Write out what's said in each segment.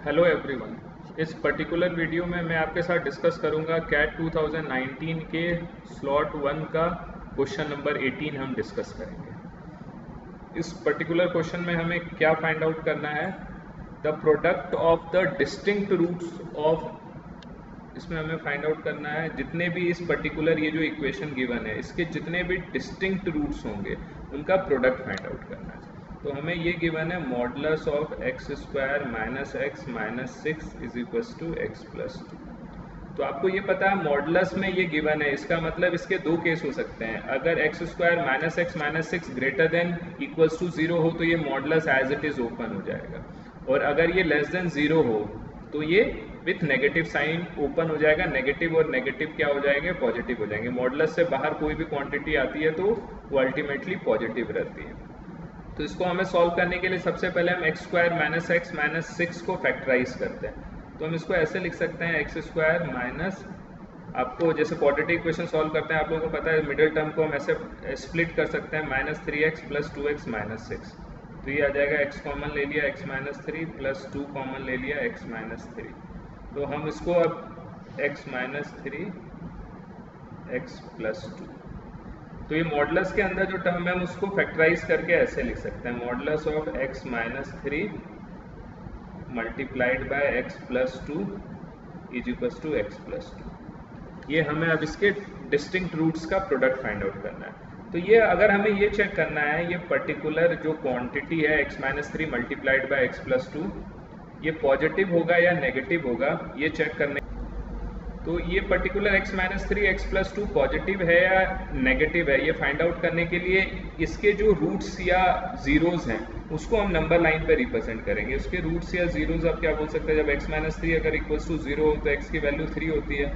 Hello everyone. इस particular video में मैं आपके साथ डिस्कस करूंगा कैट 2019 के स्लॉट 1 का क्वेश्चन नंबर 18 हम डिस्कस करेंगे। इस पर्टिकुलर क्वेश्चन में हमें क्या फाइंड आउट करना है, the product of the distinct roots of. इसमें हमें फाइंड आउट करना है जितने भी इस पर्टिकुलर ये जो इक्वेशन गिवन है इसके जितने भी डिस्टिंक्ट रूट्स होंगे उनका प्रोडक्ट फाइंड आउट करना है। तो हमें ये गिवन है modulus of x square minus x minus 6 is equals to x plus 2। तो आपको ये पता है मॉडुलस में ये गिवन है, इसका मतलब इसके दो केस हो सकते हैं। अगर x square minus x greater than equals to 0 हो तो ये modulus as it is open हो जाएगा, और अगर ये लेस देन 0 हो तो ये विथ नेगेटिव साइन ओपन हो जाएगा। नेगेटिव और नेगेटिव क्या हो जाएंगे, पॉजिटिव हो जाएंगे। मॉडुलस से बाहर कोई भी क्वांटिटी आती है तो वो अल्टीमेटली पॉजिटिव रहती है। तो इसको हमें सॉल्व करने के लिए सबसे पहले हम x square minus x minus 6 को फैक्टराइज करते हैं। तो हम इसको ऐसे लिख सकते हैं एक्स स्क्वायर माइनस, आपको जैसे क्वाड्रेटिक इक्वेशन सॉल्व करते हैं आप लोगों को पता है मिडिल टर्म को हम ऐसे स्प्लिट कर सकते हैं, minus 3x plus 2x minus 6। तो ये आ जाएगा x कॉमन ले लिया x माइनस 3 प्लस 2 कॉमन ले लिया x माइनस 3। तो हम इसको अब x माइनस 3 x प्लस 2, तो ये मॉडुलस के अंदर जो टर्म है हम उसको फैक्टराइज करके ऐसे लिख सकते हैं modulus of x minus 3 multiplied by x plus 2 is equals to x plus 2। ये हमें अब इसके डिस्टिंक्ट रूट्स का प्रोडक्ट फाइंड आउट करना है। तो ये अगर हमें ये चेक करना है ये पर्टिकुलर जो क्वांटिटी है x minus 3 multiplied by x plus 2 ये पॉजिटिव होगा या नेगेटिव होगा, ये चेक करने। तो ये particular x minus 3 x plus 2 positive है या नेगेटिव है, ये फाइंड आउट करने के लिए इसके जो रूट्स या जीरोज हैं उसको हम नंबर लाइन पे रिप्रेजेंट करेंगे। उसके रूट्स या जीरोज आप क्या बोल सकते हैं, जब x माइनस 3 अगर इक्वल्स टू 0 हो तो x की वैल्यू 3 होती है,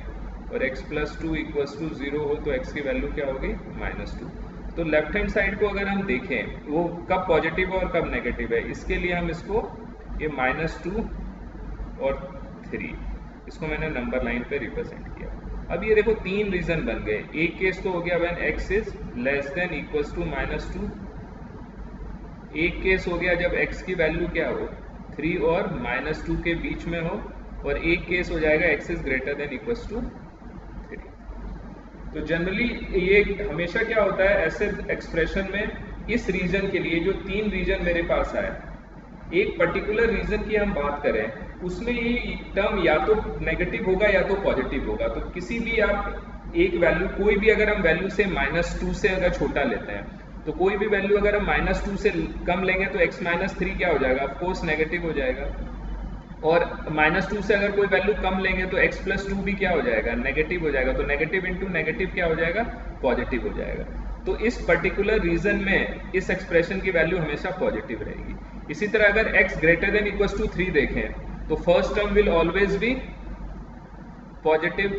और x प्लस 2 इक्वल्स टू 0 हो तो x की वैल्यू क्या होगी, माइनस 2। तो लेफ्ट हैंड साइड को अगर हम देखें वो कब पॉजिटिव है और कब नेगेटिव है, इसके लिए हम इसको ये माइनस 2 और 3 इसको मैंने नंबर लाइन पे रिप्रेजेंट किया। अब ये देखो तीन रीजन बन गए। एक केस तो हो गया when x is less than equals to minus 2, एक केस हो गया जब x की वैल्यू क्या हो 3 और माइनस 2 के बीच में हो, और एक केस हो जाएगा x is greater than equals to 3। तो जनरली ये हमेशा क्या होता है ऐसे एक्सप्रेशन में, इस रीजन के लिए जो तीन रीजन मेरे पास आए, एक पर्टिकुलर रीजन की हम बात करें उसमें ये टर्म या तो नेगेटिव होगा या तो पॉजिटिव होगा। तो किसी भी आप एक वैल्यू, कोई भी अगर हम वैल्यू से माइनस 2 से अगर छोटा लेते हैं तो कोई भी वैल्यू अगर हम माइनस 2 से कम लेंगे तो x माइनस 3 क्या हो जाएगा, ऑफकोर्स नेगेटिव हो जाएगा। और माइनस 2 से अगर कोई वैल्यू कम लेंगे तो x प्लस 2 भी क्या हो जाएगा, नेगेटिव हो जाएगा। तो नेगेटिव इंटू नेगेटिव क्या हो जाएगा, पॉजिटिव हो जाएगा। तो इस पर्टिकुलर रीजन में इस एक्सप्रेशन की वैल्यू हमेशा पॉजिटिव रहेगी। इसी तरह अगर x greater than equals to 3 देखें तो first term will always be positive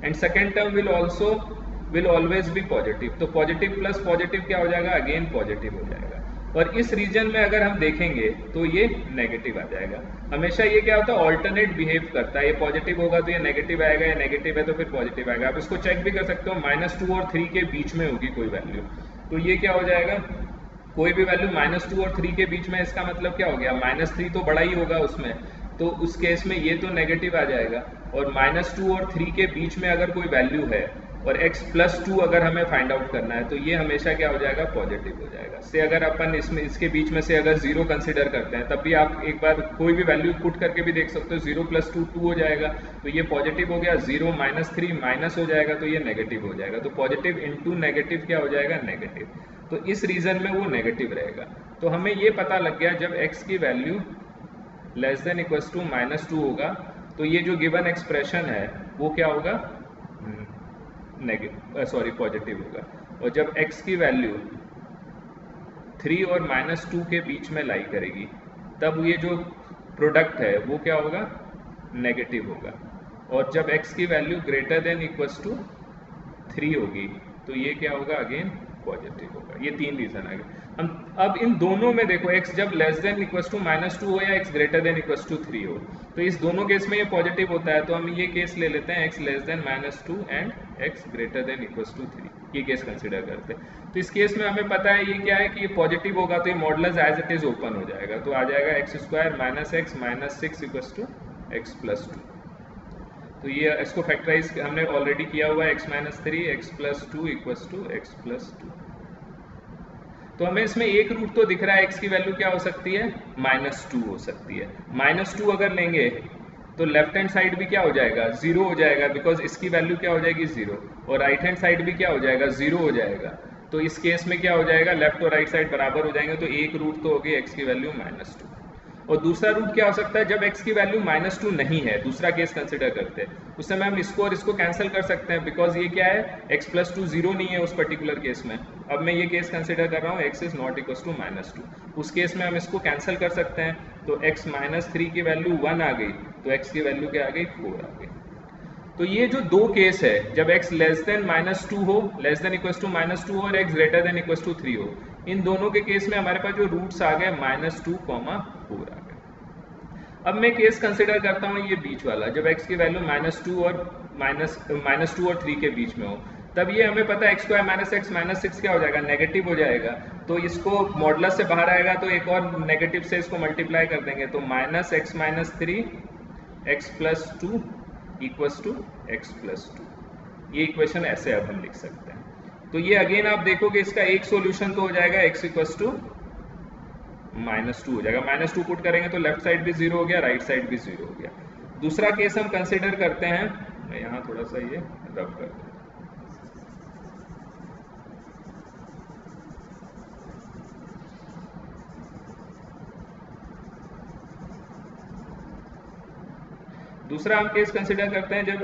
and second term will always be positive. तो पॉजिटिव प्लस पॉजिटिव क्या हो जाएगा, अगेन पॉजिटिव हो जाएगा। और इस रीजन में अगर हम देखेंगे तो ये नेगेटिव आ जाएगा। हमेशा ये क्या होता है, ऑल्टरनेट बिहेव करता है। ये पॉजिटिव होगा तो ये नेगेटिव आएगा, या नेगेटिव है तो फिर पॉजिटिव आएगा। आप इसको चेक भी कर सकते हो, माइनस 2 और 3 के बीच में होगी कोई वैल्यू, तो ये क्या हो जाएगा, कोई भी वैल्यू माइनस 2 और 3 के बीच में, इसका मतलब क्या हो गया, माइनस 3 तो बड़ा ही होगा उसमें, तो उस केस में ये तो नेगेटिव आ जाएगा। और माइनस 2 और 3 के बीच में अगर कोई वैल्यू है और x प्लस 2 अगर हमें फाइंड आउट करना है तो ये हमेशा क्या हो जाएगा, पॉजिटिव हो जाएगा। से अगर अपन इसमें इसके बीच में से अगर 0 कंसिडर करते हैं तब भी आप एक बार कोई भी वैल्यू पुट करके भी देख सकते हो, 0 प्लस 2 2 हो जाएगा, तो ये पॉजिटिव हो गया। 0 माइनस 3 माइनस हो जाएगा तो ये नेगेटिव हो जाएगा। तो पॉजिटिव इंटू नेगेटिव क्या हो जाएगा, नेगेटिव। तो इस रीजन में वो नेगेटिव रहेगा। तो हमें ये पता लग गया जब x की value less than equals to minus 2 होगा तो ये जो गिवन एक्सप्रेशन है वो क्या होगा, पॉजिटिव होगा। और जब x की वैल्यू 3 और माइनस 2 के बीच में लाई करेगी तब ये जो प्रोडक्ट है वो क्या होगा, नेगेटिव होगा। और जब x की value greater than equals to 3 होगी तो ये क्या होगा, अगेन पॉजिटिव होगा। ये तीन रीजन आ गए। अब इन दोनों में देखो x जब लेस देन इक्वल टू -2 हो या x greater than equal to 3 हो, तो इस दोनों केस में ये पॉजिटिव होता है, तो हम ये केस ले लेते हैं x less than -2 and x greater than equal to 3, ये केस कंसिडर करते हैं। तो इस केस में हमें पता है ये क्या है कि ये पॉजिटिव होगा तो ये modulus as it is open हो जाएगा, तो आ जाएगा x² -x -6 equal to x + 2। तो ये इसको फैक्टराइज हमने ऑलरेडी किया हुआ है, x - 3 x + 2 equal to x + 2। तो हमें इसमें एक रूट तो दिख रहा है, x की वैल्यू क्या हो सकती है, -2 हो सकती है। -2 अगर लेंगे तो लेफ्ट हैंड साइड भी क्या हो जाएगा, 0 हो जाएगा, बिकॉज इसकी वैल्यू क्या हो जाएगी 0, और राइट हैंड साइड भी क्या हो जाएगा 0 हो जाएगा। तो इस केस में क्या हो जाएगा, लेफ्ट और राइट साइड बराबर हो जाएंगे, तो एक रूट तो होगी x की वैल्यू -2। और दूसरा रूट क्या हो सकता है, जब x की वैल्यू -2 नहीं है, दूसरा केस कंसिडर करते हैं, उस समय हम इसको और इसको कैंसिल कर सकते हैं, बिकॉज ये क्या है, x + 2 0 नहीं है उस पर्टिकुलर केस में। अब मैं ये केस कंसिडर कर रहा हूँ x is not equal to -2, उस केस में हम इसको कैंसिल कर सकते हैं, तो x - 3 की वैल्यू 1 आ गई, तो x की वैल्यू क्या आ गई, 4 आ गई। तो ये जो दो केस है, जब x लेस देन -2 हो, लेस देन इक्वल टू -2 हो, और x greater than equal to 3 हो, इन दोनों के केस में हमारे पास जो रूट्स आ गए -2, 4 आ गए। अब मैं केस कंसिडर करता हूँ ये बीच वाला, जब x की वैल्यू -2 और 3 के बीच में हो, तब ये हमें पता है x² - x - 6 क्या हो जाएगा, नेगेटिव हो जाएगा, तो इसको मॉडुलस से बाहर आएगा तो एक और नेगेटिव से इसको मल्टीप्लाई कर देंगे, तो -x - 3 x + 2 equals to x + 2। ये इक्वेशन ऐसे अब हम लिख सकते हैं। तो ये अगेन आप देखोगे इसका एक सॉल्यूशन तो हो जाएगा x = -2 हो जाएगा, -2 पुट करेंगे तो लेफ्ट साइड भी 0 हो गया, राइट साइड भी 0 हो गया। दूसरा केस हम कंसिडर करते हैं, मैं यहाँ थोड़ा सा ये रब कर दूँ। दूसरा हम केस कंसिडर करते हैं जब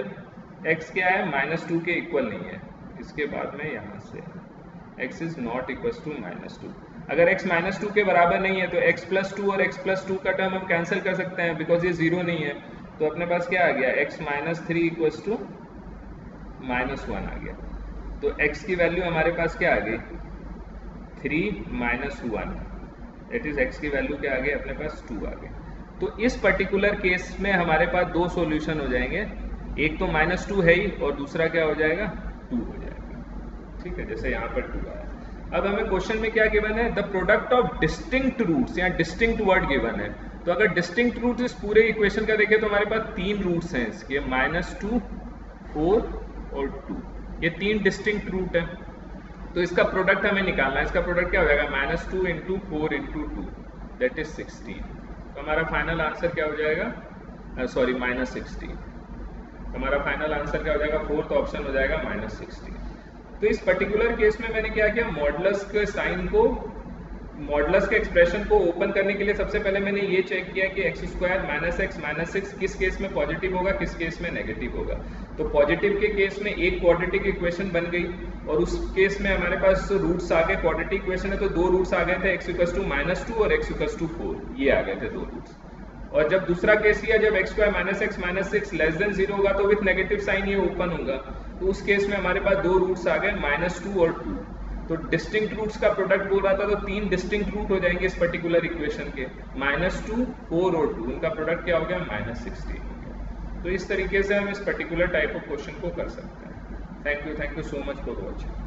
x क्या है, -2 के इक्वल नहीं है, इसके बाद में यहाँ से x is not equal to -2। अगर x -2 के बराबर नहीं है तो x + 2 और x + 2 का टर्म हम कैंसिल कर सकते हैं, बिकॉज ये 0 नहीं है, तो अपने पास क्या आ गया, x - 3 इक्वल टू -1 आ गया। तो x की वैल्यू हमारे पास क्या आ गई, 3 - 1, दैट इज x की वैल्यू क्या आ गई, अपने पास 2 आ गई। तो इस पर्टिकुलर केस में हमारे पास दो सॉल्यूशन हो जाएंगे, एक तो -2 है ही, और दूसरा क्या हो जाएगा, 2 हो जाएगा। ठीक है, जैसे यहाँ पर 2 आया। अब हमें क्वेश्चन में क्या गिवन है, the product of distinct roots, या डिस्टिंक्ट वर्ड गिवन है। तो अगर डिस्टिंक्ट रूट्स इस पूरे इक्वेशन का देखें तो हमारे पास 3 रूट्स हैं इसके, -2, 4 और 2, ये 3 डिस्टिंक्ट रूट है। तो इसका प्रोडक्ट हमें निकालना है, इसका प्रोडक्ट क्या हो जाएगा, -2 × 4 × 2, दैट इज 16। तो हमारा फाइनल आंसर क्या हो जाएगा, सॉरी -16। हमारा फाइनल आंसर क्या हो जाएगा, फोर्थ ऑप्शन हो जाएगा -16। तो इस पर्टिकुलर केस में मैंने क्या किया, मॉडुलस के साइन को, मॉडुलस के एक्सप्रेशन को ओपन करने के लिए सबसे पहले मैंने ये चेक किया कि x² - x - 6 किस केस में पॉजिटिव होगा, किस केस में नेगेटिव होगा। तो पॉजिटिव के केस में एक क्वाड्रेटिक इक्वेशन बन गई, और उस केस में हमारे पास रूट्स आ गए, क्वाड्रेटिक इक्वेशन है तो दो रूट्स आ गए थे, x = -2 और x = 4, ये आ गए थे दो रूट्स। और जब दूसरा केस लिया, जब x² - x - 6 लेस देन 0 होगा तो विथ नेगेटिव साइन ये ओपन होगा, तो उस केस में हमारे पास दो रूट्स आ गए, -2 और 2। तो डिस्टिंक्ट रूट्स का प्रोडक्ट बोल रहा था, तो 3 डिस्टिंक्ट रूट हो जाएंगे इस पर्टिकुलर इक्वेशन के, -2, 4 और 2, उनका प्रोडक्ट क्या हो गया, -16 हो गया। तो इस तरीके से हम इस पर्टिकुलर टाइप ऑफ क्वेश्चन को कर सकते हैं। Thank you so much for watching.